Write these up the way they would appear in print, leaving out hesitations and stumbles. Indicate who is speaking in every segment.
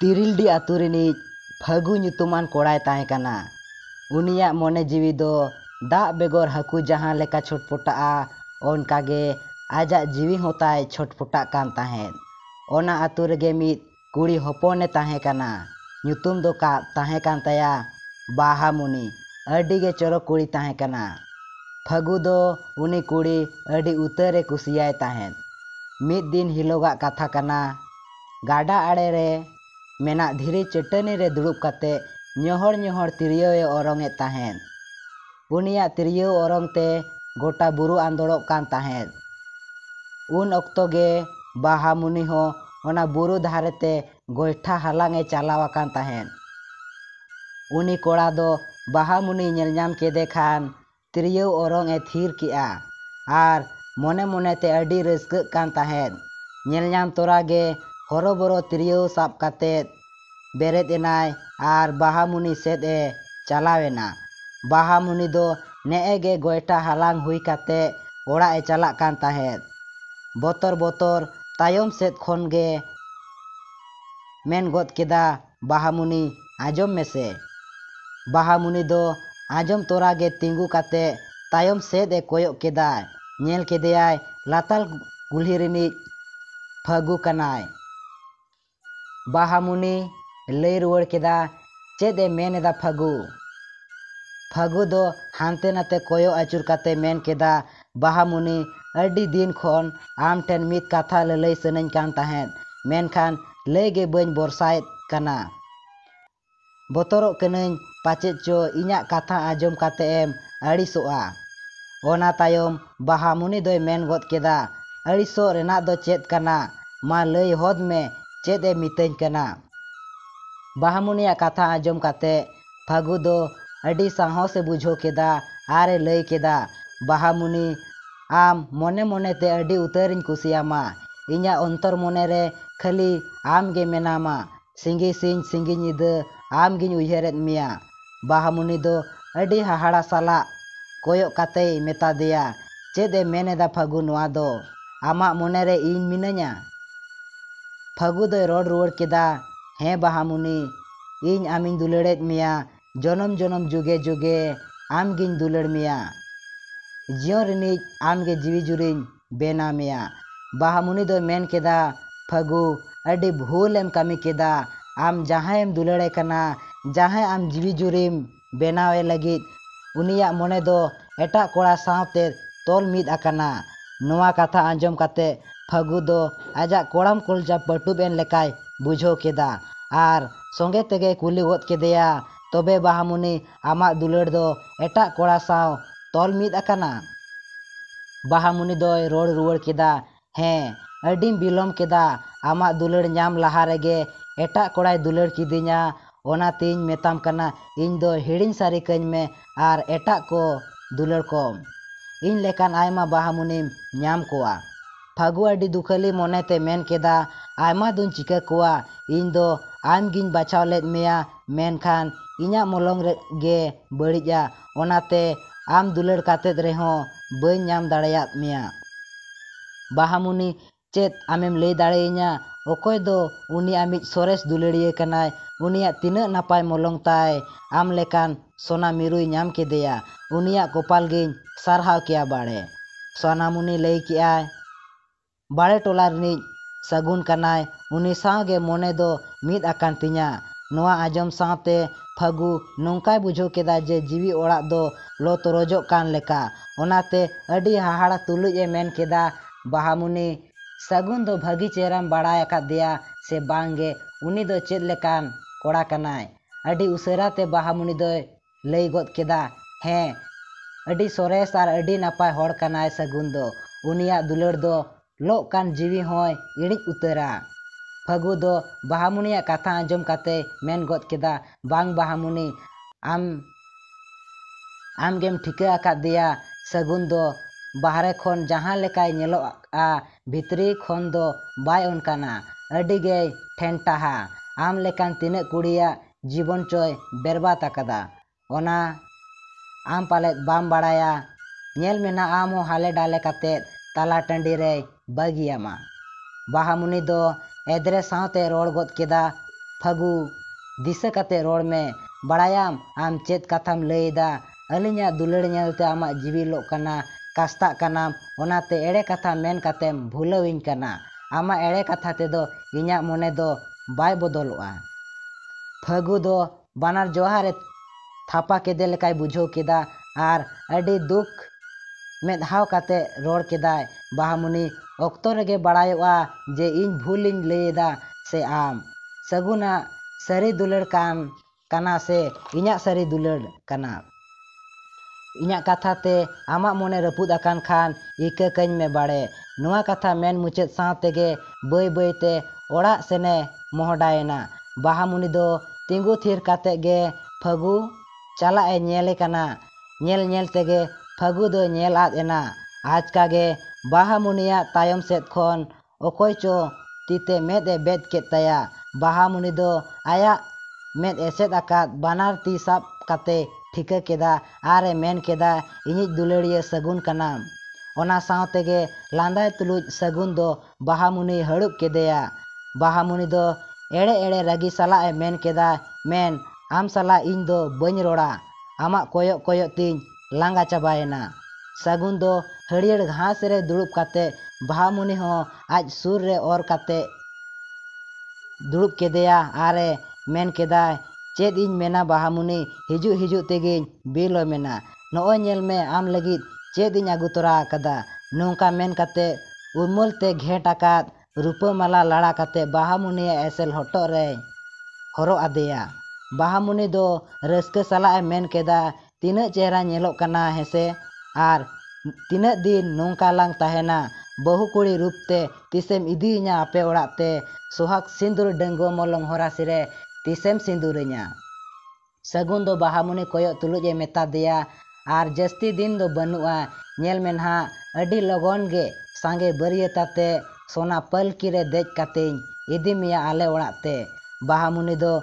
Speaker 1: तिरिलडी आतु रिनिज Phagu nyutuman कोड़ाय ताहे कना। उनिया मोने जीवी दो दाग बेगोर हाकु जहां लेका छटपटाआ ओनकागे आजा जीवी होताय छटपटा कान ताहेन। ओना आतु रेगे मिद कुड़ी होपोने ताहे कना। nyutum दो का ताहे कान ताया बाहामुनि। अडिगे चोरो कुड़ी ताहे कना। फागु दो उनी कुड़ी अडी उतरे कुसियाय ताहेन। मिद दिन हिलोगा कथा कना। गाडा आड़े रे मेना धीरे चटनी रे दुड़ुब कते ñohor तिरियोए ओरोंगे ताहेन। उनिया तिरियो ओरोंग ते गोटा बुरु आंदोड़ोग कान ताहेन। उन ऑक्तो गे बाहामुनि हो ओना बुरु धारेते गोइठा हालांगे चालावा कान ताहेन। उनी कोड़ा दो बाहामुनि ñelñam केदे खान तिरियो ओरोंग ए थीर किया आर मोने मोने ते अडी रस्कग कान ताहेन। ñelñam तोरागे हरोबरो तिरियो साब काते बेरेद एनाय आर बाहामुनि सेद ए चलावेना। बाहामुनि दो नेएगे गोइठा हालांग हुई काते ओड़ा ए चलाक कान ताहेन। बोतर बोतर तायम सेद खोनगे मेन गोद केदा बाहामुनि आजम मेसे। बाहामुनि दो आजम तोरागे तिंगु काते तायम सेद ए कोयक केदा ñel केदेयाय लाताल गुल्ही रिनिज फागु कनाय। बाहामुनि लई रुवाड़ केदा चेद ए मेन एदा फागु। फागु दो हानते नाते कोयो आचुर काते मेन केदा बाहामुनि अडी दिन खोन आम ठेन मिद कथा ललई सनई कान ताहेन मेनखान लई गे बई बरसायत कना। बोतरोग कनई पाचेद चो इñाग कथा आजम काते एम अड़िसोआ। ओना तायम बाहामुनि दोय मेन गोद केदा अड़िसो रेना दो चेद कना मा लई होद में चेद ए मितई कना। बाहामुनिया कथा आजम काते फागु दो अडी साहस से बुझो केदा आरे लई केदा बाहामुनि आम मोने मोने ते अडी उतरिन कुसियामा। इñा अंतर मोने रे खाली आम गे मेनामा। सिंगी सिंह सिंगी निद आम गिन उयहरेद मिया। बाहामुनि दो अडी हाहाड़ा साला कोयो काते मेता दिया चेद ए मेनेदा फागु नोआ दो आमा मोने रे इन मिनanya। फागु दोय रोड रुवाड़ केदा हे बाहामुनि इन आमिन दुलड़ेद मिया जनम जनम जुगे जुगे आम गिन दुलड़ मिया। जियो रिनिज आम गे जीवी जुरिन बेना मिया। बाहामुनि दो मेन केदा फागु अडी भूलेम कामी केदा आम जहां एम दुलड़े कना जहां आम जीवी जुरिम बेनावे लगिद उनिया मोने दो एटा कोड़ा सावते तोल मिद आकना। नोआ कथा आंजम काते फागु दो आजा कोड़ाम कोलजा पटुब एन लेकाय बुझो केदा आर संगे तेगे कुली गोद केदेया तबे बाहामुनि आमा दुलड़ दो एटा कोड़ा साव तोल मिद आकना। बाहामुनि दोय रोड रुवाड़ केदा हें अडीम बिलोम केदा आमा दुलड़ ñam लाहा रेगे एटा कोड़ाय दुलड़ किदिña ओनातीñ मेताम कना इñ दो हिड़िñ सारी कñ में आर एटा को दुलड़ कोम। इñ लेकान आयमा बाहामुनिम ñam कोआ। फागु अडी दुखली मोने ते मेन केदा आयमा दुन चिका कोआ इñ दो आम गिन बाछाव लेद मिया मेनखान इñा मोलंग गे बड़िजा ओनाते आम दुलड़ कातेद रेहो बई ñam दाड़ेयाद मिया। बाहामुनि चेद आमेम लई दाड़ेइña ओकोय दो उनी आमिज सोरेस दुलड़िये कनाय उनिया तिनाग नापाय मोलंग ताय आम लेकान सोना मिरुय ñam केदेया उनिया कोपाल गिन सारहाव किया बाड़े। सोनामुनि लई कियाय बाड़े टोला रिनिज सगुन कनाय उनी सावगे मोने दो मिद आकान तिña। नोआ आजम सावते फागु नोंकाय बुझो केदा जे जीवी ओड़ा दो लो तोरजो कान लेका। ओनाते अडी हाहाड़ा तुलुज ए मेन केदा बाहामुनि सगुन दो भागी चेहराम बाड़ाय आकादिया से बांगे उनी दो चेद लेकान कोड़ा कनाय। अडी उसरा ते बाहामुनि दोय लई गोद केदा हें अडी सोरेस आर अडी नापाय होड़ कनाय सगुन दो उनिया दुलड़ दो लो कान जीवी होय इड़िज उतरा। फागु दो बाहामुनिया कथा आंजम काते मेन गोद केदा बांग बाहामुनि आम गेम ठिका आकादिया सगुन दो बाहरे खोन जहां लेकाय ñeloआ भितरी खोन दो बाय ओनकाना अडी गे ठेंटाहा आम लेकान तिनाग कुड़िया जीवन चोय बेरबाद आकादा। ओना आम पालेद बाम बाड़ाया ñel मेना आम हो हाले डाले काते ताला टंडी रे बागियामा। बाहामुनि दो एदरे सावते रोड़ गोद केदा ᱯᱷᱟᱹᱜᱩ ᱫᱤᱥᱟᱹ ᱠᱟᱛᱮ ᱨᱚᱲ ᱢᱮ, ᱵᱟᱲᱟᱭᱟᱢ ᱟᱢ ᱪᱮᱫ ᱠᱟᱛᱷᱟᱢ ᱞᱟᱹᱭᱮᱫᱟ? ᱟᱹᱞᱤᱧᱟᱜ ᱫᱩᱞᱟᱹᱲ ᱧᱮᱞᱛᱮ ᱟᱢᱟᱜ ᱡᱤᱣᱤ ᱞᱚᱜ ᱠᱟᱱᱟ, ᱠᱟᱥᱛᱟᱜ ᱠᱟᱱᱟᱢ, ᱚᱱᱟᱛᱮ ᱮᱲᱮ ᱠᱟᱛᱷᱟ ᱢᱮᱱ ᱠᱟᱛᱮᱢ ᱵᱷᱩᱞᱟᱹᱣᱤᱧ ᱠᱟᱱᱟ। ᱟᱢᱟᱜ ᱮᱲᱮ ᱠᱟᱛᱷᱟ ᱛᱮᱫᱚ ᱤᱧᱟᱹᱜ ᱢᱚᱱᱮ ᱫᱚ ᱵᱟᱭ ᱵᱚᱫᱚᱞᱚᱜᱼᱟ। ᱯᱷᱟᱹᱜᱩ ᱫᱚ ᱵᱟᱱᱟᱨ ᱡᱚᱦᱟᱨᱮ ᱛᱷᱟᱯᱟ ᱠᱮᱫᱮ ᱞᱮᱠᱟᱭ ᱵᱩᱡᱷᱟᱹᱣ ᱠᱮᱫᱟ ᱟᱨ ᱟᱹᱰᱤ ᱫᱩᱠ ᱢᱮᱫᱦᱟᱣ ᱠᱟᱛᱮ ᱨᱚᱲ ᱠᱮᱫᱟᱭ, ᱵᱟᱦᱟᱢᱩᱱᱤ, ᱚᱠᱛᱚ ᱨᱮᱜᱮ ᱵᱟᱲᱟᱭᱚᱜᱼᱟ ᱡᱮ ᱤᱧ ᱵᱷᱩᱞᱤᱧ ᱞᱟᱹᱭᱮᱫᱟ ᱥᱮ ᱟᱢ ᱥᱟᱹᱜᱩᱱᱟᱜ ᱥᱟᱹᱨᱤ ᱫᱩᱞᱟᱹᱲ ᱠᱟᱱᱟ ᱥᱮ ᱤᱧᱟᱹᱜ ᱥᱟᱹᱨᱤ ᱫᱩᱞᱟᱹᱲ ᱠᱟᱱᱟ। ᱤᱧᱟᱹᱜ ᱠᱟᱛᱷᱟ ᱛᱮ ᱟᱢᱟᱜ ᱢᱚᱱᱮ ᱨᱟᱹᱯᱩᱫ ᱟᱠᱟᱱ ᱠᱷᱟᱱ ᱤᱠᱟᱹ ᱠᱟᱹᱧ ᱢᱮ ᱵᱟᱲᱮ। ᱱᱚᱣᱟ ᱠᱟᱛᱷᱟ ᱢᱮᱱ ᱢᱩᱪᱟᱹᱫ ᱥᱟᱶ ᱛᱮᱜᱮ ᱵᱟᱹᱭ ᱵᱟᱹᱭᱛᱮ ᱚᱲᱟᱜ ᱥᱮᱱᱮ ᱢᱚᱦᱰᱟᱭᱮᱱᱟ। ᱵᱟᱦᱟᱢᱩᱱᱤ ᱫᱚ ᱛᱤᱸᱜᱩ ᱛᱷᱤᱨ ᱠᱟᱛᱮ ᱜᱮ ᱯᱷᱟᱹᱜᱩ ᱪᱟᱞᱟᱜ ᱮ ᱧᱮᱞᱮ ᱠᱟᱱᱟ। ᱧᱮᱞ ᱧᱮᱞ ᱛᱮᱜᱮ ᱯᱷᱟᱹᱜᱩ ᱫᱚ ᱧᱮᱞ ᱟᱫ ᱮᱱᱟ। ᱟᱪᱠᱟᱜᱮ ᱵᱟᱦᱟᱢᱩᱱᱤᱭᱟᱜ ᱛᱟᱭᱚᱢ ᱥᱮᱫ ᱠᱷᱚᱱ ᱚᱠᱚᱭ ᱪᱚ ᱛᱤᱛᱮ ᱢᱮᱫ ᱮ ᱵᱮᱫ ᱠᱮᱫ ᱛᱟᱭᱟ। ᱵᱟᱦᱟᱢᱩᱱᱤ ᱫᱚ ᱟᱭᱟᱜ ᱢᱮᱫ ᱮᱥᱮᱫ ᱟᱠᱟᱫ ᱵᱟᱱᱟᱨ ᱛᱤ ᱥᱟᱵ ᱠᱟᱛᱮ ᱴᱷᱤᱠᱟᱹ ᱠᱮᱫᱟ ᱟᱨ ᱮ ᱢᱮᱱ ᱠᱮᱫᱟ, ᱤᱧᱤᱡ ᱫᱩᱞᱟᱹᱲᱤᱭᱟᱹ ᱥᱟᱹᱜᱩᱱ ᱠᱟᱱᱟᱢ। ᱚᱱᱟ ᱥᱟᱶ ᱛᱮᱜᱮ ᱞᱟᱸᱫᱟᱭ ᱛᱩᱞᱩᱡ ᱥᱟᱹᱜᱩᱱ ᱫᱚ ᱵᱟᱦᱟᱢᱩᱱᱤᱭ ᱦᱟᱹᱲᱩᱵ ᱠᱮᱫᱮᱭᱟ। ᱵᱟᱦᱟᱢᱩᱱᱤ ᱫᱚ ᱮᱲᱮ ᱮᱲᱮ ᱨᱟᱹᱜᱤ ᱥᱟᱞᱟᱜ ᱮ ᱢᱮᱱ ᱠᱮᱫᱟ, ᱢᱮᱱ, ᱟᱢ ᱥᱟᱞᱟᱜ ᱤᱧ ᱫᱚ ᱵᱟᱹᱧ ᱨᱚᱲᱟ। ᱟᱢᱟᱜ ᱠᱚᱭᱚᱜ ᱠᱚᱭᱚᱜ ᱛᱤᱧ ᱞᱟᱸᱜᱟ ᱪᱟᱵᱟᱭᱮᱱᱟ। ᱥᱟᱹᱜᱩᱱ ᱫᱚ ᱦᱟᱹᱨᱭᱟᱹᱲ ᱜᱷᱟᱸᱥ ᱨᱮ ᱫᱩᱲᱩᱵ ᱠᱟᱛᱮ ᱵᱟᱦᱟᱢᱩᱱᱤ ᱦᱚᱸ ᱟᱡ ᱥᱩᱨ ᱨᱮ ᱚᱨ ᱠᱟᱛᱮ ᱫᱩᱲᱩᱵ ᱠᱮᱫᱮᱭᱟ ᱟᱨ ᱮ ᱢᱮᱱ ᱠᱮᱫᱟ, ᱪᱮᱫ ᱤᱧ ᱢᱮᱱᱟ ᱵᱟᱦᱟᱢᱩᱱᱤ, ᱦᱤᱡᱩᱜ ᱦᱤᱡᱩᱜ ᱛᱮᱜᱮᱧ ᱵᱤᱞᱚᱢᱮᱱᱟ। ᱱᱚᱜᱼᱚᱭ ᱧᱮᱞ ᱢᱮ ᱟᱢ ᱞᱟᱹᱜᱤᱫ ᱪᱮᱫ ᱤᱧ ᱟᱹᱜᱩ ᱛᱚᱨᱟ ᱟᱠᱟᱫᱟ। ᱱᱚᱝᱠᱟ ᱢᱮᱱ ᱠᱟᱛᱮ ᱩᱨᱢᱟᱹᱞ ᱛᱮ ᱜᱷᱮᱸᱴ ᱟᱠᱟᱫ ᱨᱩᱯᱟᱹ ᱢᱟᱞᱟ ᱞᱟᱲᱟ ᱠᱟᱛᱮ ᱵᱟᱦᱟᱢᱩᱱᱤᱭᱟᱜ ᱮᱥᱮᱞ ᱦᱚᱴᱚᱜ ᱨᱮᱭ ᱦᱚᱨᱚᱜ ᱟᱫᱮᱭᱟ। ᱵᱟᱦᱟᱢᱩᱱᱤ ᱫᱚ ᱨᱟᱹᱥᱠᱟᱹ ᱥᱟᱞᱟᱜ ᱮ ᱢᱮᱱ ᱠᱮᱫᱟ, ᱛᱤᱱᱟᱹᱜ ᱪᱮᱦᱨᱟ ᱧᱮᱞᱚᱜ ᱠᱟᱱᱟ ᱦᱮᱸᱥᱮ, ᱟᱨ ᱛᱤᱱᱟᱹᱜ ᱫᱤᱱ ᱱᱚᱝᱠᱟ ᱞᱟᱝ ᱛᱟᱦᱮᱱᱟ। ᱵᱟᱹᱦᱩ ᱠᱩᱲᱤ ᱨᱩᱯ ᱛᱮ ᱛᱤᱥᱮᱢ ᱤᱫᱤᱭᱤᱧᱟ ᱟᱯᱮ ᱚᱲᱟᱜ ᱛᱮ? ᱥᱚᱦᱟᱜ ᱥᱤᱸᱫᱩᱨ ᱰᱟᱺᱜᱩᱣᱟᱹ ᱢᱚᱞᱚᱝ ᱦᱚᱨᱟᱥᱤ ᱨᱮ ᱛᱤᱥᱮᱢ ᱥᱤᱸᱫᱩᱨᱤᱧᱟ? ᱥᱟᱹᱜᱩᱱ ᱫᱚ ᱵᱟᱦᱟᱢᱩᱱᱤ ᱠᱚᱭᱚᱜ ᱛᱩᱞᱩᱡ ᱮ ᱢᱮᱛᱟ ᱫᱮᱭᱟ, ᱟᱨ ᱡᱟᱹᱥᱛᱤ ᱫᱤᱱ ᱫᱚ ᱵᱟᱹᱱᱩᱜᱼᱟ। ᱧᱮᱞ ᱢᱮ ᱱᱟᱦᱟᱜ ᱟᱹᱰᱤ ᱞᱚᱜᱚᱱ ᱜᱮ ᱥᱟᱸᱜᱮ ᱵᱟᱹᱨᱭᱟᱹᱛᱟᱛᱮ ᱥᱚᱱᱟ ᱯᱟᱹᱞᱠᱤ ᱨᱮ ᱫᱮᱡ ᱠᱟᱛᱮᱧ ᱤᱫᱤ ᱢᱮᱭᱟ ᱟᱞᱮ ᱚᱲᱟᱜ ᱛᱮ। ᱵᱟᱦᱟᱢᱩᱱᱤ ᱫᱚ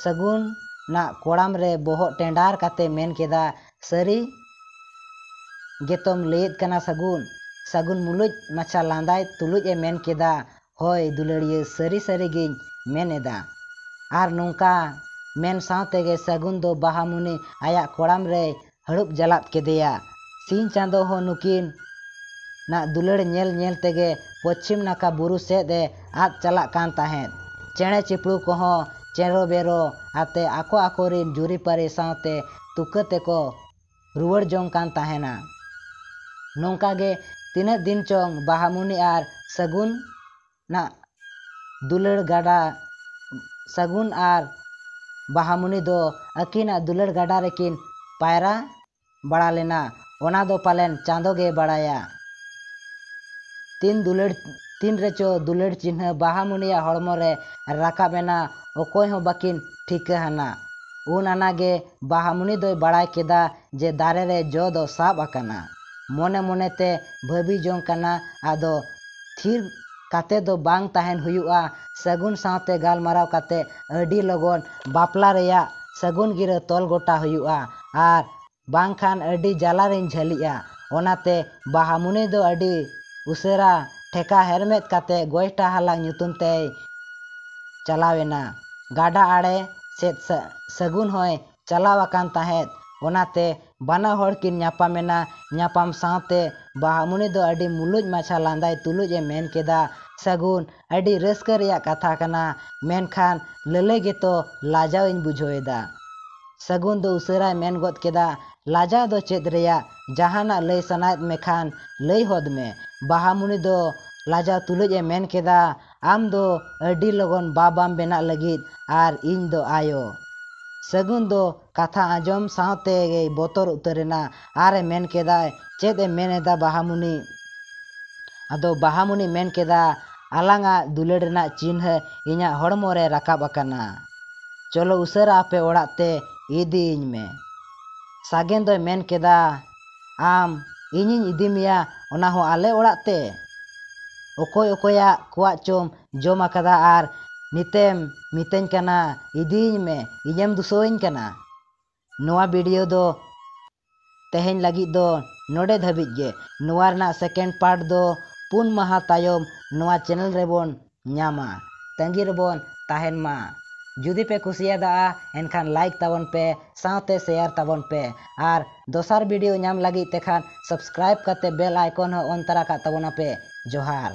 Speaker 1: ᱥᱟᱹᱜᱩᱱᱟᱜ ᱠᱚᱲᱟᱢ ᱨᱮ ᱵᱚᱦᱚᱜ ᱴᱮᱸᱰᱟᱨ ᱠᱟᱛᱮ ᱢᱮᱱ ᱠᱮᱫᱟ, ᱥᱟᱹᱨᱤ ᱜᱮᱛᱚᱢ ᱞᱟᱹᱭᱮᱫ ᱠᱟᱱᱟ ᱥᱟᱹᱜᱩᱱ? ᱥᱟᱹᱜᱩᱱ ᱢᱩᱞᱩᱡ ᱢᱟᱪᱷᱟ ᱞᱟᱸᱫᱟᱭ ᱛᱩᱞᱩᱡ ᱮ ᱢᱮᱱ ᱠᱮᱫᱟ, ᱦᱳᱭ ᱫᱩᱞᱟᱹᱲᱤᱭᱟᱹ, ᱥᱟᱹᱨᱤ ᱥᱟᱹᱨᱤᱜᱤᱧ ᱢᱮᱱ ᱮᱫᱟ। ᱟᱨ ᱱᱚᱝᱠᱟ ᱢᱮᱱ ᱥᱟᱶ ᱛᱮᱜᱮ ᱥᱟᱹᱜᱩᱱ ᱫᱚ ᱵᱟᱦᱟᱢᱩᱱᱤ ᱟᱭᱟᱜ ᱠᱚᱲᱟᱢ ᱨᱮᱭ ᱦᱟᱹᱲᱩᱵ ᱡᱟᱞᱟᱫ ᱠᱮᱫᱮᱭᱟ। ᱥᱤᱧ ᱪᱟᱸᱫᱳ ᱦᱚᱸ ᱱᱩᱠᱤᱱ ᱱᱟᱜ ᱫᱩᱞᱟᱹᱲ ᱧᱮᱞ ᱧᱮᱞ ᱛᱮᱜᱮ ᱯᱚᱪᱷᱤᱢ ᱱᱟᱠᱷᱟ ᱵᱩᱨᱩ ᱥᱮᱫ ᱮ ᱟᱫ ᱪᱟᱞᱟᱜ ᱠᱟᱱ ᱛᱟᱦᱮᱸᱫ। ᱪᱮᱬᱮ ᱪᱤᱯᱲᱩ ᱠᱚᱦᱚᱸ ᱪᱮᱨᱚ ᱵᱮᱨᱚ ᱟᱛᱮ ᱟᱠᱚ ᱟᱠᱚᱨᱤᱱ ᱡᱩᱨᱤᱯᱟᱹᱨᱤ ᱥᱟᱶᱛᱮ ᱛᱩᱠᱟᱹ ᱛᱮᱠᱚ ᱨᱩᱣᱟᱹᱲ ᱡᱚᱝ ᱠᱟᱱ ᱛᱟᱦᱮᱱᱟ। ᱱᱚᱝᱠᱟ ᱜᱮ ᱛᱤᱱᱟᱹᱜ ᱫᱤᱱ ᱪᱚᱝ ᱵᱟᱦᱟᱢᱩᱱᱤ ᱟᱨ ᱥᱟᱹᱜᱩᱱᱟᱜ ᱫᱩᱞᱟᱹᱲ ᱥᱟᱹᱜᱩᱱ ᱟᱨ ᱵᱟᱦᱟᱢᱩᱱᱤ ᱫᱚ ᱟᱹᱠᱤᱱᱟᱜ ᱫᱩᱞᱟᱹᱲ ᱜᱟᱰᱟ ᱨᱮᱠᱤᱱ ᱯᱟᱭᱨᱟ ᱵᱟᱲᱟ ᱞᱮᱱᱟ। ᱚᱱᱟ ᱫᱚ ᱯᱟᱞᱮᱱ ᱪᱟᱸᱫᱳ ᱜᱮ ᱵᱟᱲᱟᱭᱟ। ᱛᱤᱱ ᱨᱮᱪᱚ ᱫᱩᱞᱟᱹᱲ ᱪᱤᱱᱦᱟᱹ ᱵᱟᱦᱟᱢᱩᱱᱤᱭᱟᱜ ᱦᱚᱲᱢᱚ ᱨᱮ ᱨᱟᱠᱟᱵ ᱮᱱᱟ, ᱚᱠᱚᱭ ᱦᱚᱸ ᱵᱟᱹᱠᱤᱱ ᱴᱷᱤᱠᱟᱹ ᱦᱟᱱᱟ। ᱩᱱ ᱟᱱᱟᱜᱮ ᱵᱟᱦᱟᱢᱩᱱᱤ ᱫᱚᱭ ᱵᱟᱲᱟᱭ ᱠᱮᱫᱟ ᱡᱮ ᱫᱟᱨᱮ ᱨᱮ ᱡᱚ ᱫᱚ ᱥᱟᱵ ᱟᱠᱟᱱᱟ। ᱢᱚᱱᱮ ᱢᱚᱱᱮᱛᱮ ᱵᱷᱟᱹᱵᱤ ᱡᱚᱝ ᱠᱟᱱᱟ, ᱟᱫᱚ ᱛᱷᱤᱨ ᱠᱟᱛᱮ ᱫᱚ ᱵᱟᱝ ᱛᱟᱦᱮᱱ ᱦᱩᱭᱩᱜᱼᱟ। ᱥᱟᱹᱜᱩᱱ ᱥᱟᱶᱛᱮ ᱜᱟᱞᱢᱟᱨᱟᱣ ᱠᱟᱛᱮ ᱟᱹᱰᱤ ᱞᱚᱜᱚᱱ ᱵᱟᱯᱞᱟ ᱨᱮᱭᱟᱜ ᱥᱟᱹᱜᱩᱱ ᱜᱤᱨᱟᱹ ᱛᱚᱞ ᱜᱚᱴᱟ ᱦᱩᱭᱩᱜᱼᱟ, ᱟᱨ ᱵᱟᱝᱠᱷᱟᱱ ᱟᱹᱰᱤ ᱡᱟᱞᱟ ᱨᱤᱧ ᱡᱷᱟᱹᱞᱤᱜᱼᱟ। ᱚᱱᱟᱛᱮ ᱵᱟᱦᱟᱢᱩᱱᱤ ᱫᱚ ᱟᱹᱰි ᱩᱥᱟᱹᱨᱟ ᱴᱷᱮᱠᱟ ᱦᱮᱨᱢᱮᱫ ᱠᱟᱛᱮ ᱜᱚᱭᱴᱷᱟ ᱦᱟᱞᱟᱝ ᱧᱩᱛᱩᱢ ᱛᱮᱭ ᱪᱟᱞᱟᱣᱮᱱᱟ। ᱜᱟᱰᱟ ᱟᱲᱮ ᱥᱮᱫ ᱥᱟᱹᱜᱩᱱ ᱦᱚᱸᱭ ᱪᱟᱞᱟᱣ ᱟᱠᱟᱱ ᱛᱟᱦᱮᱸᱫ। ᱚᱱᱟᱛᱮ ᱵᱟᱱᱟ ᱦᱚᱲ ᱠᱤᱱ ᱧᱟᱯᱟᱢᱮᱱᱟ। ᱧᱟᱯᱟᱢ ᱥᱟᱶᱛᱮ ᱵᱟᱦᱟᱢᱩᱱᱤ ᱫᱚ ᱟᱹᱰි ᱢᱩᱞᱩᱡ ᱢᱟᱪᱷᱟ ᱞᱟᱸᱫᱟᱭ ᱛᱩᱞᱩᱡ ᱮ ᱢᱮᱱ ᱠᱮᱫᱟ, ᱥᱟᱹᱜᱩᱱ, ᱟᱹᱰᱤ ᱨᱟᱹᱥᱠᱟᱹ ᱨᱮᱭᱟᱜ ᱠᱟᱛᱷᱟ ᱠᱟᱱᱟ, ᱢᱮᱱᱠᱷᱟᱱ ᱞᱟᱹᱞᱟᱹᱭ ᱜᱮᱛᱚ ᱞᱟᱡᱟᱣ ᱤᱧ ᱵᱩᱡᱷᱟᱹᱣᱮᱫᱟ। ᱥᱟᱹᱜᱩᱱ ᱫᱚ ᱩᱥᱟᱹᱨᱟᱭ ᱢᱮᱱ ᱜᱚᱫ ᱠᱮᱫᱟ, ᱞᱟᱡᱟᱣ ᱫᱚ ᱪᱮᱫ ᱨᱮᱭᱟᱜ? ᱡᱟᱦᱟᱱᱟᱜ ᱞᱟᱹᱭ ᱥᱟᱱᱟᱭᱮᱫ ᱢᱮᱠᱷᱟᱱ ᱞᱟᱹᱭ ᱦᱚᱫ ᱢᱮ। ᱵᱟᱦᱟᱢᱩᱱᱤ ᱫᱚ ᱞᱟᱡᱟᱣ ᱛᱩᱞᱩᱡ ᱮ ᱢᱮᱱ ᱠᱮᱫᱟ, ᱟᱢ ᱫᱚ ᱟᱹᱰᱤ ᱞᱚᱜᱚᱱ ᱵᱟᱵᱟᱢ ᱵᱮᱱᱟᱜ ᱞᱟᱹᱜᱤᱫ, ᱟᱨ ᱤᱧ ᱫᱚ ᱟᱭᱳ। ᱥᱟᱹᱜᱩᱱ ᱫᱚ ᱠᱟᱛᱷᱟ ᱟᱸᱡᱚᱢ ᱥᱟᱶᱛᱮᱜᱮᱭ ᱵᱚᱛᱚᱨ ᱩᱛᱟᱹᱨᱮᱱᱟ ᱟᱨ ᱮ ᱢᱮᱱ ᱠᱮᱫᱟ, ᱪᱮᱫ ᱮ ᱢᱮᱱ ᱮᱫᱟ ᱵᱟᱦᱟᱢᱩᱱᱤ? ᱟᱫᱚ ᱵᱟᱦᱟᱢᱩᱱᱤ ᱢᱮᱱ ᱠᱮᱫᱟ, ᱟᱞᱟᱝᱟᱜ ᱫᱩᱞᱟᱹᱲ ᱨᱮᱱᱟᱜ ᱪᱤᱱᱦᱟᱹ ᱤᱧᱟᱹᱜ ᱦᱚᱲᱢᱚ ᱨᱮ ᱨᱟᱠᱟᱵ ᱟᱠᱟᱱᱟ। ᱪᱚᱞᱚ ᱩᱥᱟᱹᱨᱟ ᱟᱯᱮ ᱚᱲᱟᱜ ᱛᱮ ᱤᱫᱤᱭᱤᱧ ᱢᱮ। ᱥᱟᱜᱮᱱ ᱫᱚᱭ ᱢᱮᱱ ᱠᱮᱫᱟ, ᱟᱢ ᱤᱧᱤᱧ ᱤᱫᱤ ᱢᱮᱭᱟ, ᱚᱱᱟ ᱦᱚᱸ ᱟᱞᱮ ᱚᱲᱟᱜ ᱛᱮ? ᱚᱠᱚᱭ ᱠᱚᱣᱟᱜ ᱪᱚᱢ ᱡᱚᱢ ᱟᱠᱟᱫᱟ ᱟᱨ ᱱᱤᱛᱮᱢ ᱢᱤᱛᱟᱹᱧ ᱠᱟᱱᱟ ᱤᱫᱤᱭᱤᱧ ᱢᱮ? ᱤᱧᱮᱢ ᱫᱩᱥᱟᱹᱣᱟᱹᱧ ᱠᱟᱱᱟ? ᱱᱚᱣᱟ ᱵᱷᱤᱰᱤᱭᱳ ᱫᱚ ᱛᱮᱦᱮᱧ ᱞᱟᱹᱜᱤᱫ ᱫᱚ ᱱᱚᱰᱮ ᱫᱷᱟᱹᱵᱤᱡ ᱜᱮ। ᱱᱚᱣᱟ ᱨᱮᱱᱟᱜ ᱥᱮᱠᱮᱱᱰ ᱯᱟᱨᱴ ᱫᱚ 4 ᱢᱟᱦᱟ ᱛᱟᱭᱚᱢ ᱱᱚᱣᱟ ᱪᱮᱱᱮᱞ ᱨᱮᱵᱚᱱ ᱧᱟᱢᱟ। ᱛᱟᱺᱜᱤ ᱨᱮᱵᱚᱱ ᱛᱟᱦᱮᱱ ᱢᱟ। जुदी पे कुसियादा एनखान लाइक ताबन पे साथे शेयर ताबन पे और दोसर वीडियो नाम लगी तेखान सब्सक्राइब करते बेल आइकन हो ऑन तरा का ताबना पे जोहार।